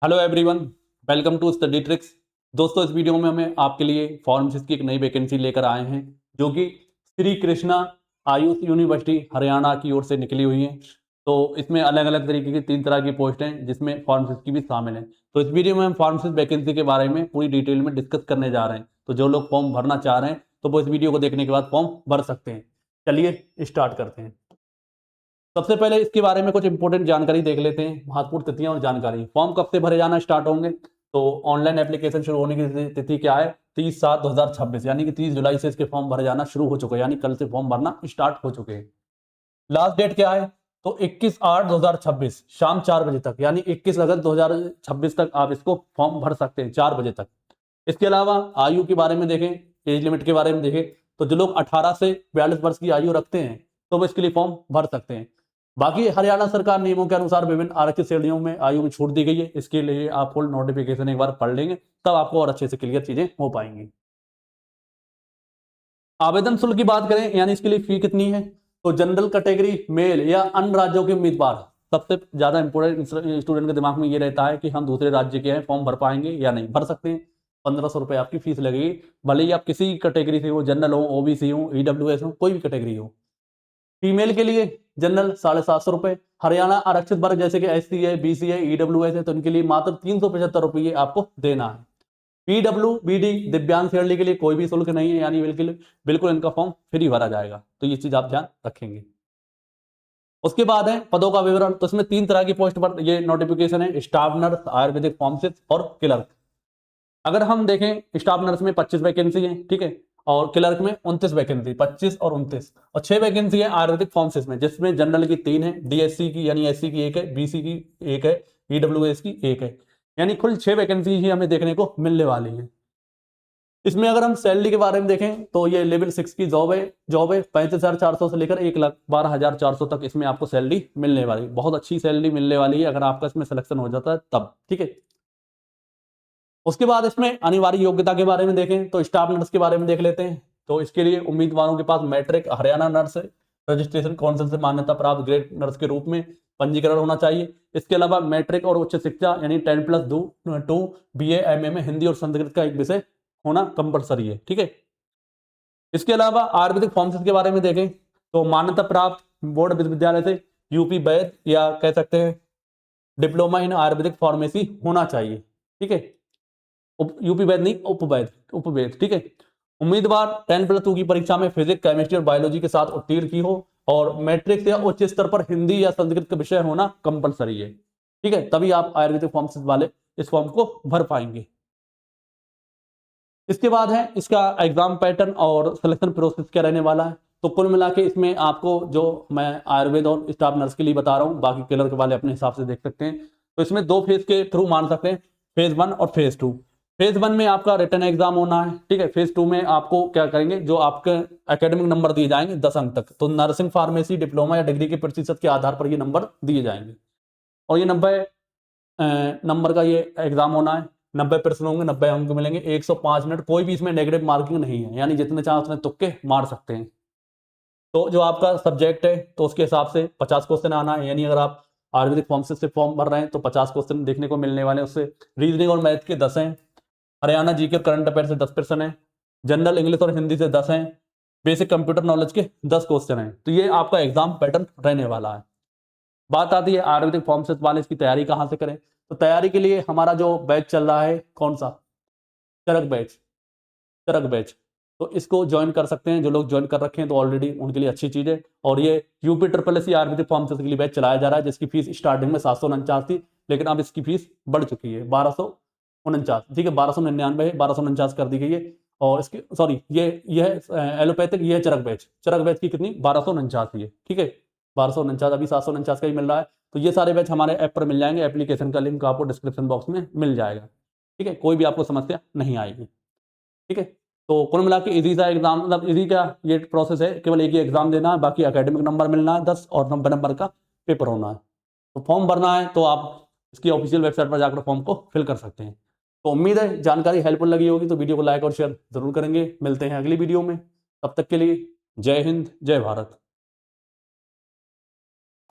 Hello everyone, welcome to Study Tricks. दोस्तों, इस video में हमें आपके लिए फार्मासिस्ट की एक नई वैकेंसी लेकर आए हैं जो कि श्री कृष्णा आयुष यूनिवर्सिटी हरियाणा की ओर से निकली हुई है। तो इसमें अलग अलग तरीके की 3 तरह की पोस्ट हैं जिसमें फार्मासिस्ट की भी शामिल है। तो इस वीडियो में हम फार्मासिस्ट वैकेंसी के बारे में पूरी डिटेल में डिस्कस करने जा रहे हैं। तो जो लोग फॉर्म भरना चाह रहे हैं तो वो इस वीडियो को देखने के बाद फॉर्म भर सकते हैं। चलिए स्टार्ट करते हैं। सबसे पहले इसके बारे में कुछ इंपॉर्टेंट जानकारी देख लेते हैं, महत्वपूर्ण तिथियां और जानकारी। फॉर्म कब से भरे जाना स्टार्ट होंगे? तो ऑनलाइन एप्लीकेशन शुरू होने की तिथि क्या है? 30/7/2026, यानी कि 30 जुलाई से इसके फॉर्म भरे जाना शुरू हो चुके हैं, यानी कल से फॉर्म भरना स्टार्ट हो चुके हैं। लास्ट डेट क्या है? तो 21/8/2026 शाम 4 बजे तक, यानी 21 अगस्त 2026 तक आप इसको फॉर्म भर सकते हैं, 4 बजे तक। इसके अलावा आयु के बारे में देखें, एज लिमिट के बारे में देखें, तो जो लोग 18 से 42 वर्ष की आयु रखते हैं तो वो इसके लिए फॉर्म भर सकते हैं। बाकी हरियाणा सरकार नियमों के अनुसार विभिन्न आरक्षित श्रेणियों में आयु में छूट दी गई है। इसके लिए आप फुल नोटिफिकेशन एक बार पढ़ लेंगे, तब आपको और अच्छे से क्लियर चीजें हो पाएंगी। आवेदन शुल्क की बात करें, यानी इसके लिए फी कितनी है? तो जनरल कैटेगरी मेल या अन्य राज्यों के उम्मीदवार, सबसे ज्यादा इंपोर्टेंट स्टूडेंट के दिमाग में ये रहता है कि हम दूसरे राज्य के हैं, फॉर्म भर पाएंगे या नहीं। भर सकते हैं। 1500 रुपये आपकी फीस लगेगी, भले ही आप किसी कैटेगरी से हो, जनरल हो, ओबीसी हो, ईडब्ल्यूएस हो, कोई भी कैटेगरी हो। फीमेल के लिए जनरल 750 रुपये। हरियाणा आरक्षित वर्ग जैसे कि SC है, BC है, EWS है, तो इनके लिए मात्र 375 रुपये आपको देना है। PWBD दिव्यांग श्रेणी के लिए कोई भी शुल्क नहीं है, यानी बिल्कुल बिल्कुल इनका फॉर्म फ्री भरा जाएगा। तो ये चीज आप ध्यान रखेंगे। उसके बाद है पदों का विवरण। तो इसमें 3 तरह की पोस्ट पर ये नोटिफिकेशन है: स्टाफ नर्स, आयुर्वेदिक फार्मासिस्ट और क्लर्क। अगर हम देखें, स्टाफ नर्स में 25 वैकेंसी है, ठीक है, और क्लर्क में 29 वैकेंसी, 25 और 29, और 6 वैकेंसी है आयुर्वेदिक फार्मासिस्ट में, जिसमें जनरल की 3 है, DSC की यानी SC की 1 है, BC की 1 है, EWS की 1 है, यानी कुल 6 वैकेंसी ही हमें देखने को मिलने वाली है। इसमें अगर हम सैलरी के बारे में देखें तो ये लेवल 6 की जॉब है 35,400 से लेकर 1,12,400 तक इसमें आपको सैलरी मिलने वाली है। बहुत अच्छी सैलरी मिलने वाली है अगर आपका इसमें सिलेक्शन हो जाता है तब, ठीक है। उसके बाद इसमें अनिवार्य योग्यता के बारे में देखें तो स्टाफ नर्स के बारे में देख लेते हैं। तो इसके लिए उम्मीदवारों के पास matric Haryana nurse registration council से मान्यता प्राप्त ग्रेड नर्स के रूप में पंजीकरण होना चाहिए। इसके अलावा मैट्रिक और उच्च शिक्षा यानी 10+2 BA MA में हिंदी और संस्कृत का एक विषय होना कंपलसरी है, ठीक है। इसके अलावा आयुर्वेदिक फार्मेसी के बारे में देखें तो मान्यता प्राप्त बोर्ड विश्वविद्यालय से यूपी वैद या कह सकते हैं डिप्लोमा इन आयुर्वेदिक फार्मेसी होना चाहिए, ठीक है। यूपी वैद नहीं, उपवैद, ठीक है। उम्मीदवार 10+2 की परीक्षा में फिजिक्स, केमिस्ट्री और बायोलॉजी के साथ उत्तीर्ण की हो, और मैट्रिक या उच्च स्तर पर हिंदी या संस्कृत का विषय होना कंपलसरी है, ठीक है। तभी आप आयुर्वेदिक फार्मेसी वाले इस फॉर्म को भर पाएंगे। इसके बाद है इसका एग्जाम पैटर्न और सिलेक्शन प्रोसेस क्या रहने वाला है। तो कुल मिला के इसमें आपको जो मैं आयुर्वेद और स्टाफ नर्स के लिए बता रहा हूँ, बाकी क्लर्क वाले अपने हिसाब से देख सकते हैं। तो इसमें 2 फेज के थ्रू मान सकते हैं, फेज 1 और फेज 2। फेज 1 में आपका रिटन एग्जाम होना है, ठीक है। फेज 2 में आपको क्या करेंगे, जो आपके एकेडमिक नंबर दिए जाएंगे 10 अंक तक, तो नर्सिंग फार्मेसी डिप्लोमा या डिग्री के प्रतिशत के आधार पर ये नंबर दिए जाएंगे, और ये 90 नंबर का ये एग्जाम होना है। 90 प्रश्न होंगे, 90 अंक मिलेंगे, 105 मिनट। कोई भी इसमें नेगेटिव मार्किंग नहीं है, यानी जितने चाहे उतने तुक्के मार सकते हैं। तो जो आपका सब्जेक्ट है तो उसके हिसाब से 50 क्वेश्चन आना है, यानी अगर आप आयुर्वेदिक फार्मेसी से फॉर्म भर रहे हैं तो 50 क्वेश्चन देखने को मिलने वाले हैं। उससे रीजनिंग और मैथ के 10 हैं, हरियाणा जीके और करंट अफेयर से 10 प्रश्न है, जनरल इंग्लिश और हिंदी से 10 हैं, बेसिक कंप्यूटर नॉलेज के 10 क्वेश्चन हैं। तो ये आपका एग्जाम पैटर्न रहने वाला है। बात आती है आयुर्वेदिक फार्मेसिस्ट वाले, इसकी तैयारी कहाँ से करें। तो तैयारी के लिए हमारा जो बैच चल रहा है, कौन सा, चरक बैच, तो इसको ज्वाइन कर सकते हैं। जो लोग ज्वाइन कर रखे हैं तो ऑलरेडी उनके लिए अच्छी चीज है। और ये UPSSC आयुर्वेदिक फार्मेसिस्ट के लिए बैच चलाया जा रहा है, जिसकी फीस स्टार्टिंग में 749 थी, लेकिन अब इसकी फीस बढ़ चुकी है 1249, ठीक है। 1299 है, 1249 कर दी गई है। और इसके सॉरी, ये है एलोपैथिक, ये है चरक बैच की कितनी, 1249 है, ठीक है। 1249, अभी 749 का ही मिल रहा है। तो ये सारे बैच हमारे ऐप पर मिल जाएंगे, एप्लीकेशन का लिंक आपको डिस्क्रिप्शन बॉक्स में मिल जाएगा, ठीक है। कोई भी आपको समस्या नहीं आएगी, ठीक है। तो कुल मिला के इजी सा एग्जाम, मतलब इजी का ये प्रोसेस है, केवल एक ही एग्जाम देना है, बाकी एकेडमिक नंबर मिलना है 10 और 90 नंबर का पेपर होना है। तो फॉर्म भरना है तो आप इसकी ऑफिशियल वेबसाइट पर जाकर फॉर्म को फिल कर सकते हैं। तो उम्मीद है जानकारी हेल्पफुल लगी होगी, तो वीडियो को लाइक और शेयर जरूर करेंगे। मिलते हैं अगली वीडियो में, तब तक के लिए जय हिंद, जय भारत।